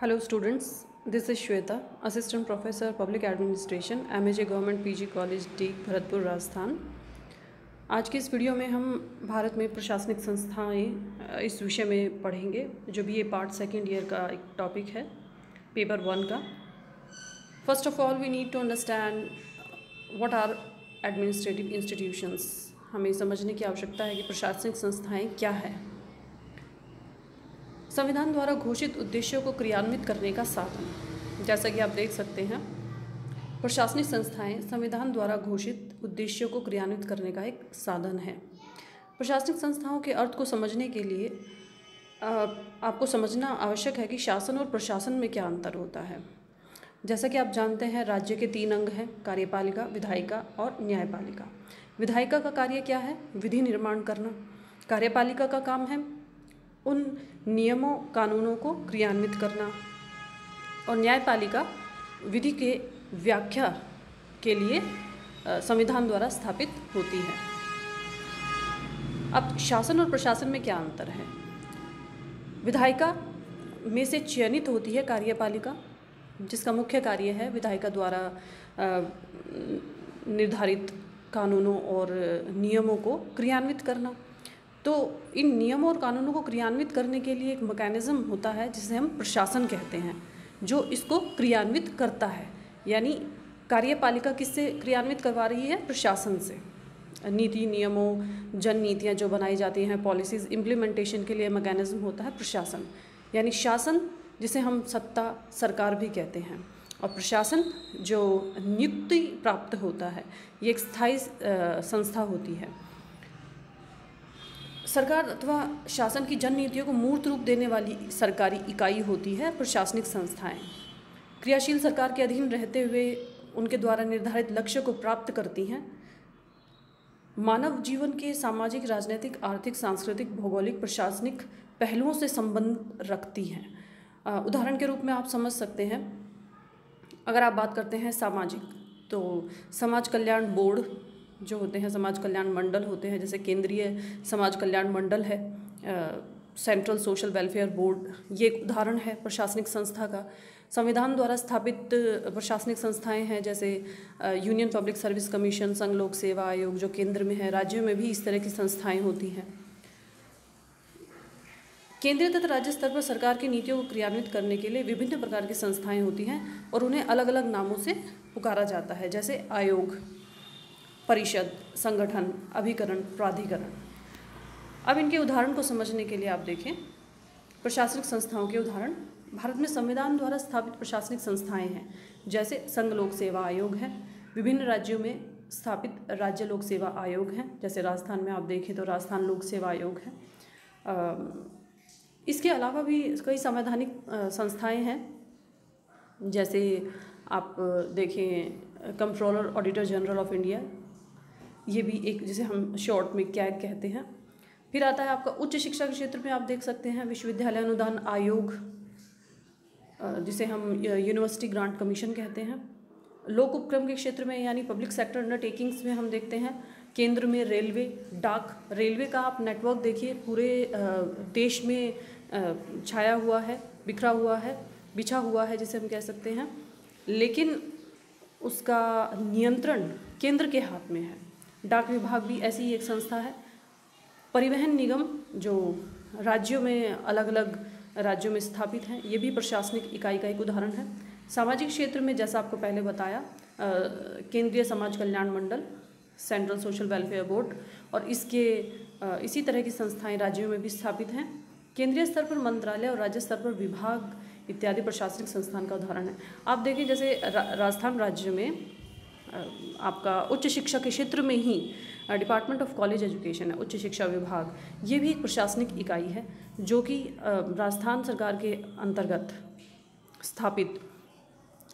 Hello students, this is Shweta, Assistant Professor Public Administration, MAJ Government PG College D, Bharatpur Rajasthan. आज की इस video में हम भारत में प्रशासनिक संस्थाएं इस विषय में पढ़ेंगे, जो भी ये पार्ट सेकेंड ईयर का एक टॉपिक है पेपर 1 का। First of all we need to understand what are administrative institutions. हमें समझने की आवश्यकता है कि प्रशासनिक संस्थाएं क्या है। संविधान द्वारा घोषित उद्देश्यों को क्रियान्वित करने का साधन। जैसा कि आप देख सकते हैं, प्रशासनिक संस्थाएं संविधान द्वारा घोषित उद्देश्यों को क्रियान्वित करने का एक साधन है। प्रशासनिक संस्थाओं के अर्थ को समझने के लिए आपको समझना आवश्यक है कि शासन और प्रशासन में क्या अंतर होता है। जैसा कि आप जानते हैं, राज्य के 3 अंग हैं, कार्यपालिका, विधायिका और न्यायपालिका। विधायिका का कार्य क्या है? विधि निर्माण करना। कार्यपालिका का काम है उन नियमों कानूनों को क्रियान्वित करना, और न्यायपालिका विधि के व्याख्या के लिए संविधान द्वारा स्थापित होती है। अब शासन और प्रशासन में क्या अंतर है? विधायिका में से चयनित होती है कार्यपालिका, जिसका मुख्य कार्य है विधायिका द्वारा निर्धारित कानूनों और नियमों को क्रियान्वित करना। तो इन नियमों और कानूनों को क्रियान्वित करने के लिए एक मैकेनिज़्म होता है जिसे हम प्रशासन कहते हैं, जो इसको क्रियान्वित करता है। यानी कार्यपालिका किससे क्रियान्वित करवा रही है? प्रशासन से। नीति नियमों, जन नीतियाँ जो बनाई जाती हैं, पॉलिसीज़ इम्प्लीमेंटेशन के लिए मैकेनिज़्म होता है प्रशासन। यानी शासन जिसे हम सत्ता सरकार भी कहते हैं, और प्रशासन जो नियुक्ति प्राप्त होता है, ये एक स्थायी संस्था होती है। सरकार अथवा शासन की जन नीतियों को मूर्त रूप देने वाली सरकारी इकाई होती है प्रशासनिक संस्थाएं। क्रियाशील सरकार के अधीन रहते हुए उनके द्वारा निर्धारित लक्ष्य को प्राप्त करती हैं। मानव जीवन के सामाजिक, राजनीतिक, आर्थिक, सांस्कृतिक, भौगोलिक, प्रशासनिक पहलुओं से संबंध रखती हैं। उदाहरण के रूप में आप समझ सकते हैं, अगर आप बात करते हैं सामाजिक, तो समाज कल्याण बोर्ड जो होते हैं, समाज कल्याण मंडल होते हैं, जैसे केंद्रीय समाज कल्याण मंडल है, सेंट्रल सोशल वेलफेयर बोर्ड, ये एक उदाहरण है प्रशासनिक संस्था का। संविधान द्वारा स्थापित प्रशासनिक संस्थाएं हैं, जैसे यूनियन पब्लिक सर्विस कमीशन, संघ लोक सेवा आयोग जो केंद्र में है। राज्यों में भी इस तरह की संस्थाएं होती हैं। केंद्रीय तथा राज्य स्तर पर सरकार की नीतियों को क्रियान्वित करने के लिए विभिन्न प्रकार की संस्थाएं होती हैं और उन्हें अलग अलग नामों से पुकारा जाता है, जैसे आयोग, परिषद, संगठन, अभिकरण, प्राधिकरण। अब इनके उदाहरण को समझने के लिए आप देखें प्रशासनिक संस्थाओं के उदाहरण। भारत में संविधान द्वारा स्थापित प्रशासनिक संस्थाएं हैं, जैसे संघ लोक सेवा आयोग है। विभिन्न राज्यों में स्थापित राज्य लोक सेवा आयोग हैं, जैसे राजस्थान में आप देखें तो राजस्थान लोक सेवा आयोग है। इसके अलावा भी कई संवैधानिक संस्थाएं हैं, जैसे आप देखें controller auditor general of India, ये भी एक, जिसे हम शॉर्ट में कैग कहते हैं। फिर आता है आपका उच्च शिक्षा के क्षेत्र में आप देख सकते हैं विश्वविद्यालय अनुदान आयोग, जिसे हम यूनिवर्सिटी ग्रांट कमीशन कहते हैं। लोक उपक्रम के क्षेत्र में यानी पब्लिक सेक्टर अंडरटेकिंग्स में हम देखते हैं केंद्र में रेलवे, डाक। रेलवे का आप नेटवर्क देखिए, पूरे देश में छाया हुआ है, बिखरा हुआ है, बिछा हुआ है जिसे हम कह सकते हैं, लेकिन उसका नियंत्रण केंद्र के हाथ में है। डाक विभाग भी ऐसी ही एक संस्था है। परिवहन निगम जो राज्यों में अलग अलग राज्यों में स्थापित हैं, ये भी प्रशासनिक इकाई का एक उदाहरण है। सामाजिक क्षेत्र में जैसा आपको पहले बताया, केंद्रीय समाज कल्याण मंडल, सेंट्रल सोशल वेलफेयर बोर्ड, और इसी तरह की संस्थाएं राज्यों में भी स्थापित हैं। केंद्रीय स्तर पर मंत्रालय और राज्य स्तर पर विभाग इत्यादि प्रशासनिक संस्थान का उदाहरण है। आप देखिए, जैसे राजस्थान राज्य में आपका उच्च शिक्षा के क्षेत्र में ही डिपार्टमेंट ऑफ कॉलेज एजुकेशन है, उच्च शिक्षा विभाग। ये भी एक प्रशासनिक इकाई है जो कि राजस्थान सरकार के अंतर्गत स्थापित,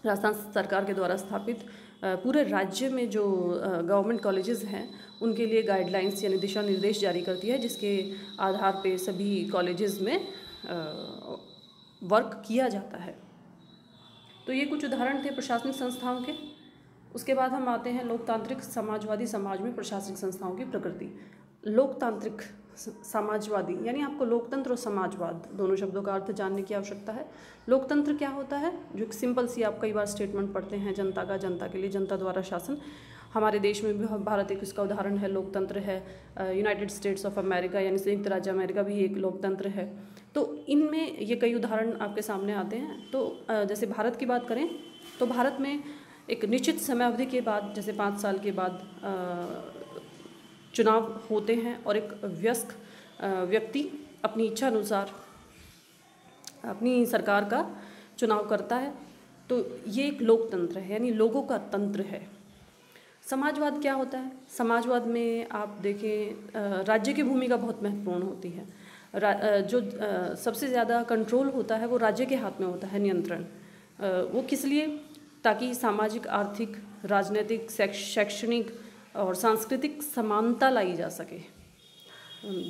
राजस्थान सरकार के द्वारा स्थापित पूरे राज्य में जो गवर्नमेंट कॉलेजेस हैं उनके लिए गाइडलाइंस यानी दिशा निर्देश जारी करती है, जिसके आधार पे सभी कॉलेजेस में वर्क किया जाता है। तो ये कुछ उदाहरण थे प्रशासनिक संस्थाओं के। उसके बाद हम आते हैं लोकतांत्रिक समाजवादी समाज में प्रशासनिक संस्थाओं की प्रकृति। लोकतांत्रिक समाजवादी, यानी आपको लोकतंत्र और समाजवाद दोनों शब्दों का अर्थ जानने की आवश्यकता है। लोकतंत्र क्या होता है? जो एक सिंपल सी आप कई बार स्टेटमेंट पढ़ते हैं, जनता का, जनता के लिए, जनता द्वारा शासन। हमारे देश में भी भारत एक इसका उदाहरण है, लोकतंत्र है। यूनाइटेड स्टेट्स ऑफ अमेरिका यानी संयुक्त राज्य अमेरिका भी एक लोकतंत्र है। तो इनमें ये कई उदाहरण आपके सामने आते हैं। तो जैसे भारत की बात करें तो भारत में एक निश्चित समय अवधि के बाद, जैसे 5 साल के बाद चुनाव होते हैं और एक वयस्क व्यक्ति अपनी इच्छा अनुसार अपनी सरकार का चुनाव करता है। तो ये एक लोकतंत्र है, यानी लोगों का तंत्र है। समाजवाद क्या होता है? समाजवाद में आप देखें राज्य की भूमिका बहुत महत्वपूर्ण होती है। जो सबसे ज़्यादा कंट्रोल होता है वो राज्य के हाथ में होता है, नियंत्रण। वो किस लिए? ताकि सामाजिक, आर्थिक, राजनीतिक, शैक्षणिक और सांस्कृतिक समानता लाई जा सके।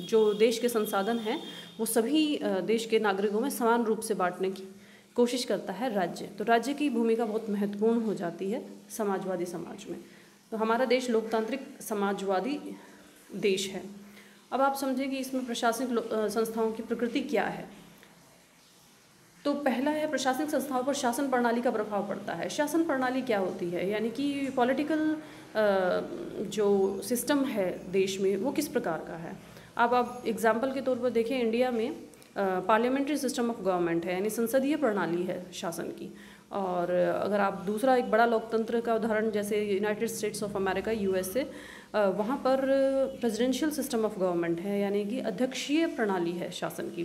जो देश के संसाधन हैं वो सभी देश के नागरिकों में समान रूप से बांटने की कोशिश करता है राज्य। तो राज्य की भूमिका बहुत महत्वपूर्ण हो जाती है समाजवादी समाज में। तो हमारा देश लोकतांत्रिक समाजवादी देश है। अब आप समझें कि इसमें प्रशासनिक संस्थाओं की प्रकृति क्या है। तो पहला है, प्रशासनिक संस्थाओं पर शासन प्रणाली का प्रभाव पड़ता है। शासन प्रणाली क्या होती है? यानी कि पॉलिटिकल जो सिस्टम है देश में वो किस प्रकार का है। अब आप एग्जाम्पल के तौर पर देखें, इंडिया में पार्लियामेंट्री सिस्टम ऑफ गवर्नमेंट है, यानी संसदीय प्रणाली है शासन की। और अगर आप दूसरा एक बड़ा लोकतंत्र का उदाहरण जैसे United states of America, USA, वहाँ पर प्रेसिडेंशियल सिस्टम ऑफ गवर्नमेंट है, यानी कि अध्यक्षीय प्रणाली है शासन की।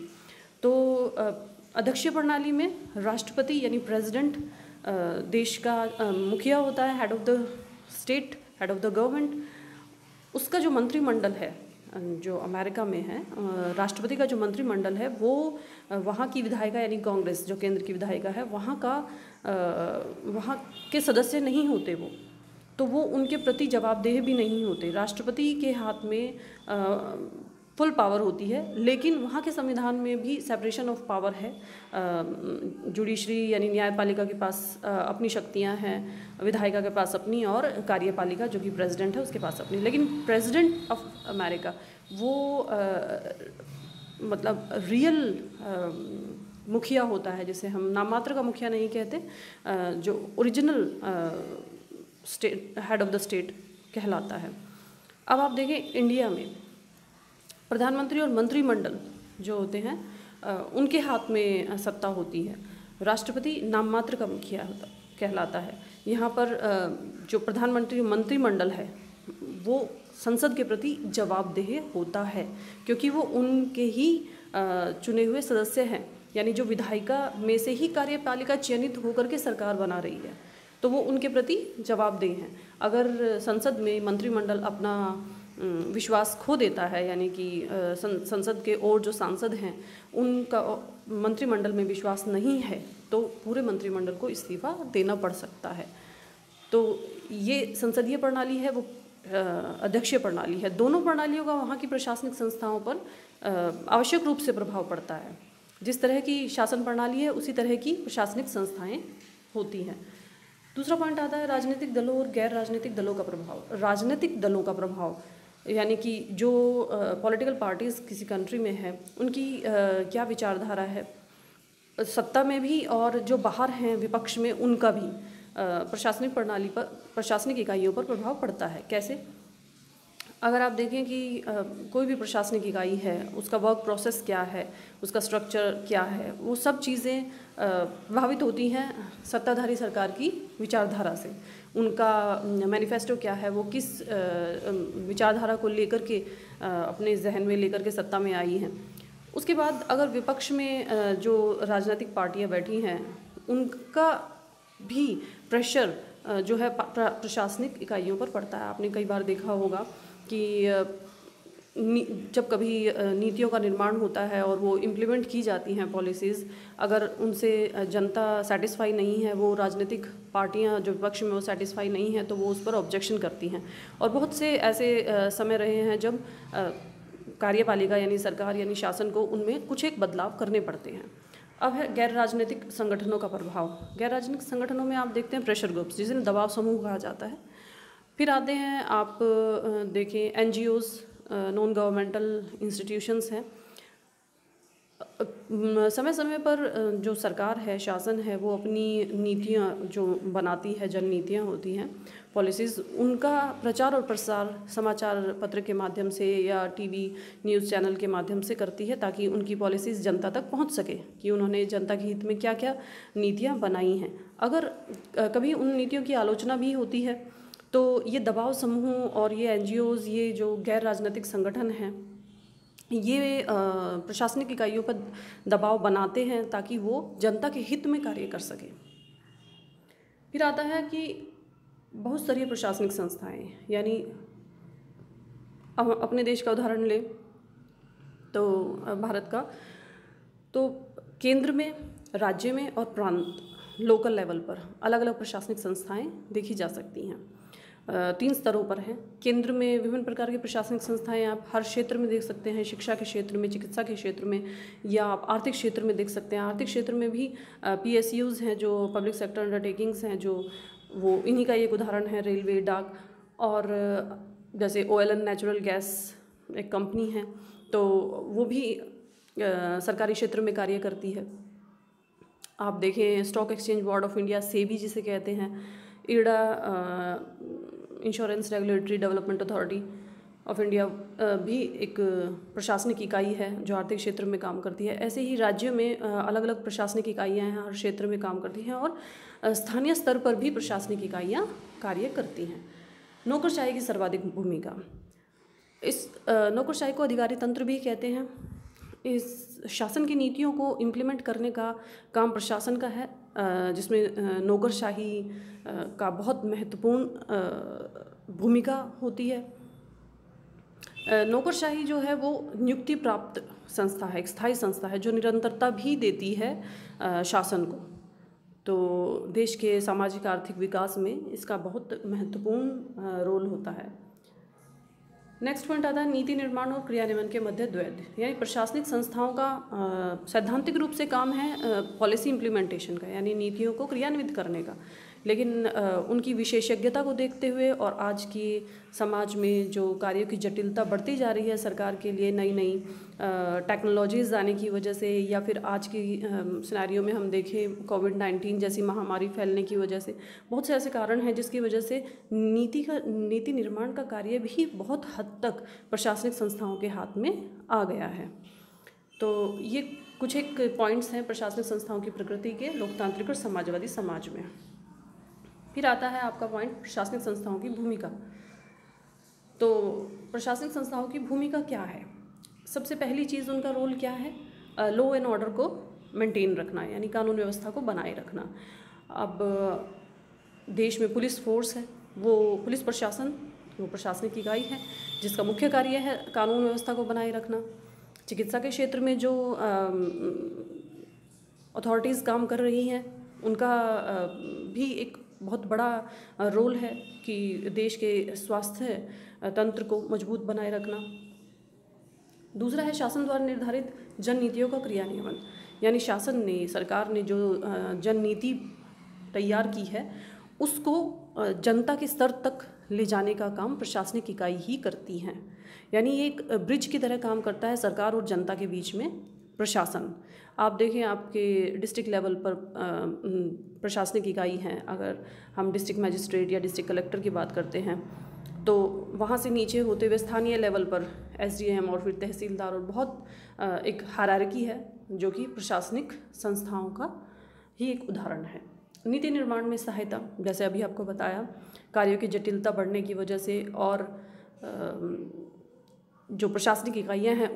तो अध्यक्षीय प्रणाली में राष्ट्रपति यानी प्रेसिडेंट देश का मुखिया होता है, head of the state, head of the government. उसका जो मंत्रिमंडल है जो अमेरिका में है, राष्ट्रपति का जो मंत्रिमंडल है वो वहाँ की विधायिका यानी कांग्रेस जो केंद्र की विधायिका है वहाँ के सदस्य नहीं होते वो, तो वो उनके प्रति जवाबदेह भी नहीं होते। राष्ट्रपति के हाथ में फुल पावर होती है, लेकिन वहाँ के संविधान में भी सेपरेशन ऑफ पावर है। जुडिशरी यानी न्यायपालिका के पास अपनी शक्तियाँ हैं, विधायिका के पास अपनी, और कार्यपालिका जो कि प्रेसिडेंट है उसके पास अपनी। लेकिन प्रेसिडेंट ऑफ अमेरिका वो मतलब रियल मुखिया होता है, जिसे हम नाममात्र का मुखिया नहीं कहते, जो original state head of the state कहलाता है। अब आप देखें इंडिया में प्रधानमंत्री और मंत्रिमंडल जो होते हैं उनके हाथ में सत्ता होती है। राष्ट्रपति नाममात्र का मुखिया कहलाता है। यहाँ पर जो प्रधानमंत्री मंत्रिमंडल है वो संसद के प्रति जवाबदेह होता है, क्योंकि वो उनके ही चुने हुए सदस्य हैं, यानी जो विधायिका में से ही कार्यपालिका चयनित होकर के सरकार बना रही है, तो वो उनके प्रति जवाबदेह हैं। अगर संसद में मंत्रिमंडल अपना विश्वास खो देता है, यानी कि संसद के और जो सांसद हैं उनका मंत्रिमंडल में विश्वास नहीं है, तो पूरे मंत्रिमंडल को इस्तीफा देना पड़ सकता है। तो ये संसदीय प्रणाली है, वो अध्यक्षीय प्रणाली है। दोनों प्रणालियों का वहाँ की प्रशासनिक संस्थाओं पर आवश्यक रूप से प्रभाव पड़ता है। जिस तरह की शासन प्रणाली है उसी तरह की प्रशासनिक संस्थाएं होती हैं। दूसरा पॉइंट आता है राजनीतिक दलों और गैर राजनीतिक दलों का प्रभाव। राजनीतिक दलों का प्रभाव यानी कि जो पॉलिटिकल पार्टीज़ किसी कंट्री में है उनकी क्या विचारधारा है, सत्ता में भी और जो बाहर हैं विपक्ष में उनका भी प्रशासनिक प्रणाली पर, प्रशासनिक इकाइयों पर प्रभाव पड़ता है। कैसे? अगर आप देखें कि कोई भी प्रशासनिक इकाई है उसका वर्क प्रोसेस क्या है, उसका स्ट्रक्चर क्या है, वो सब चीज़ें प्रभावित होती हैं सत्ताधारी सरकार की विचारधारा से। उनका मैनिफेस्टो क्या है, वो किस विचारधारा को लेकर के अपने जहन में लेकर के सत्ता में आई हैं। उसके बाद अगर विपक्ष में जो राजनीतिक पार्टियां बैठी हैं उनका भी प्रेशर जो है प्रशासनिक इकाइयों पर पड़ता है। आपने कई बार देखा होगा कि जब कभी नीतियों का निर्माण होता है और वो इम्प्लीमेंट की जाती हैं पॉलिसीज़, अगर उनसे जनता सेटिस्फाई नहीं है, वो राजनीतिक पार्टियां जो विपक्ष में वो सेटिस्फाई नहीं है, तो वो उस पर ऑब्जेक्शन करती हैं। और बहुत से ऐसे समय रहे हैं जब कार्यपालिका यानी सरकार यानी शासन को उनमें कुछ एक बदलाव करने पड़ते हैं। अब है गैर राजनीतिक संगठनों का प्रभाव। गैर राजनीतिक संगठनों में आप देखते हैं प्रेशर ग्रुप्स, जिसे दबाव समूह कहा जाता है। फिर आते हैं आप देखें NGOs नॉन गवर्नमेंटल इंस्टीट्यूशंस हैं। समय समय पर जो सरकार है, शासन है, वो अपनी नीतियाँ जो बनाती है, जन नीतियाँ होती हैं, पॉलिसीज़, उनका प्रचार और प्रसार समाचार पत्र के माध्यम से या टीवी न्यूज़ चैनल के माध्यम से करती है, ताकि उनकी पॉलिसीज़ जनता तक पहुंच सके कि उन्होंने जनता के हित में क्या क्या नीतियाँ बनाई हैं। अगर कभी उन नीतियों की आलोचना भी होती है तो ये दबाव समूह और ये NGOs, ये जो गैर राजनीतिक संगठन हैं, ये प्रशासनिक इकाइयों पर दबाव बनाते हैं ताकि वो जनता के हित में कार्य कर सके। फिर आता है कि बहुत स्तरीय प्रशासनिक संस्थाएं, यानी अपने देश का उदाहरण ले तो भारत का, तो केंद्र में, राज्य में और प्रांत, लोकल लेवल पर अलग अलग प्रशासनिक संस्थाएं देखी जा सकती हैं। 3 स्तरों पर हैं। केंद्र में विभिन्न प्रकार की प्रशासनिक संस्थाएं आप हर क्षेत्र में देख सकते हैं, शिक्षा के क्षेत्र में, चिकित्सा के क्षेत्र में, या आप आर्थिक क्षेत्र में देख सकते हैं। आर्थिक क्षेत्र में भी PSUs हैं, जो पब्लिक सेक्टर अंडरटेकिंग्स हैं, जो वो इन्हीं का एक उदाहरण है। रेलवे, डाक, और जैसे OL नेचुरल गैस एक कंपनी है, तो वो भी सरकारी क्षेत्र में कार्य करती है। आप देखें stock exchange board of India, SEBI जिसे कहते हैं, IRDA, insurance regulatory development authority of India, भी एक प्रशासनिक इकाई है जो आर्थिक क्षेत्र में काम करती है। ऐसे ही राज्यों में अलग अलग प्रशासनिक इकाइयां हैं, हर क्षेत्र में काम करती हैं, और स्थानीय स्तर पर भी प्रशासनिक इकाइयां कार्य करती हैं। नौकरशाही की सर्वाधिक भूमिका, इस नौकरशाही को अधिकारी तंत्र भी कहते हैं। इस शासन की नीतियों को इम्प्लीमेंट करने का काम प्रशासन का है, जिसमें नौकरशाही का बहुत महत्वपूर्ण भूमिका होती है। नौकरशाही जो है वो नियुक्ति प्राप्त संस्था है, एक स्थायी संस्था है, जो निरंतरता भी देती है शासन को। तो देश के सामाजिक आर्थिक विकास में इसका बहुत महत्वपूर्ण रोल होता है। नेक्स्ट पॉइंट आता है नीति निर्माण और क्रियान्वयन के मध्य द्वैध, यानी प्रशासनिक संस्थाओं का सैद्धांतिक रूप से काम है पॉलिसी इम्प्लीमेंटेशन का, यानी नीतियों को क्रियान्वित करने का, लेकिन उनकी विशेषज्ञता को देखते हुए और आज की समाज में जो कार्यों की जटिलता बढ़ती जा रही है सरकार के लिए, नई नई टेक्नोलॉजीज़ आने की वजह से, या फिर आज की सिनेरियो में हम देखें कोविड-19 जैसी महामारी फैलने की वजह से, बहुत से ऐसे कारण हैं जिसकी वजह से नीति निर्माण का कार्य भी बहुत हद तक प्रशासनिक संस्थाओं के हाथ में आ गया है। तो ये कुछ एक पॉइंट्स हैं प्रशासनिक संस्थाओं की प्रकृति के लोकतांत्रिक और समाजवादी समाज में। फिर आता है आपका पॉइंट प्रशासनिक संस्थाओं की भूमिका। तो प्रशासनिक संस्थाओं की भूमिका क्या है? सबसे पहली चीज़, उनका रोल क्या है? लॉ एंड ऑर्डर को मेंटेन रखना, यानी कानून व्यवस्था को बनाए रखना। अब देश में पुलिस फोर्स है, वो पुलिस प्रशासन, वो प्रशासनिक इकाई है जिसका मुख्य कार्य है कानून व्यवस्था को बनाए रखना। चिकित्सा के क्षेत्र में जो अथॉरिटीज़ काम कर रही हैं, उनका भी एक बहुत बड़ा रोल है कि देश के स्वास्थ्य तंत्र को मजबूत बनाए रखना। दूसरा है शासन द्वारा निर्धारित जन नीतियों का क्रियान्वयन, यानी शासन ने, सरकार ने जो जन नीति तैयार की है उसको जनता के स्तर तक ले जाने का काम प्रशासनिक इकाई ही करती हैं। यानी ये एक ब्रिज की तरह काम करता है सरकार और जनता के बीच में प्रशासन। आप देखें आपके डिस्ट्रिक्ट लेवल पर प्रशासनिक इकाई हैं, अगर हम डिस्ट्रिक्ट मजिस्ट्रेट या डिस्ट्रिक्ट कलेक्टर की बात करते हैं तो वहाँ से नीचे होते हुए स्थानीय लेवल पर SDM और फिर तहसीलदार, और बहुत एक हायरार्की है जो कि प्रशासनिक संस्थाओं का ही एक उदाहरण है। नीति निर्माण में सहायता, जैसे अभी आपको बताया, कार्यों की जटिलता बढ़ने की वजह से और जो प्रशासनिक इकाइयां हैं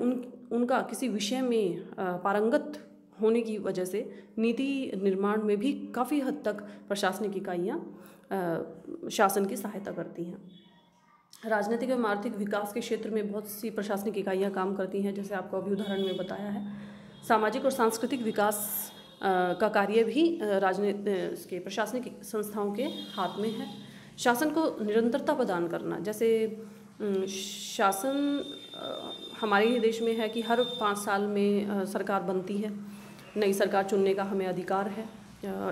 उनका किसी विषय में पारंगत होने की वजह से नीति निर्माण में भी काफ़ी हद तक प्रशासनिक इकाइयां शासन की सहायता करती हैं। राजनीतिक एवं आर्थिक विकास के क्षेत्र में बहुत सी प्रशासनिक इकाइयां काम करती हैं, जैसे आपको अभी उदाहरण में बताया है। सामाजिक और सांस्कृतिक विकास का कार्य भी इसके प्रशासनिक संस्थाओं के हाथ में है। शासन को निरंतरता प्रदान करना, जैसे शासन हमारे ही देश में है कि हर 5 साल में सरकार बनती है, नई सरकार चुनने का हमें अधिकार है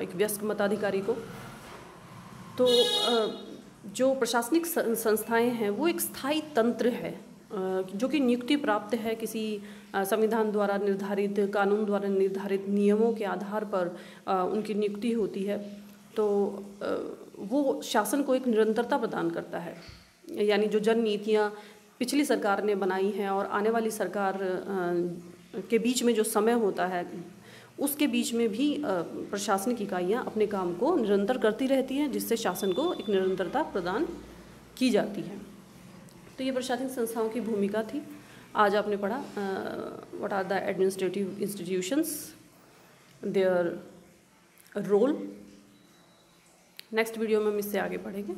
एक वयस्क मताधिकारी को। तो जो प्रशासनिक संस्थाएं हैं वो एक स्थायी तंत्र है जो कि नियुक्ति प्राप्त है किसी संविधान द्वारा निर्धारित, कानून द्वारा निर्धारित नियमों के आधार पर उनकी नियुक्ति होती है, तो वो शासन को एक निरंतरता प्रदान करता है। यानी जो जन नीतियाँ पिछली सरकार ने बनाई हैं और आने वाली सरकार के बीच में जो समय होता है, उसके बीच में भी प्रशासनिक इकाइयाँ अपने काम को निरंतर करती रहती हैं, जिससे शासन को एक निरंतरता प्रदान की जाती है। तो ये प्रशासनिक संस्थाओं की भूमिका थी। आज आपने पढ़ा what are the administrative institutions, their role. Next video में हम इससे आगे पढ़ेंगे।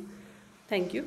Thank you.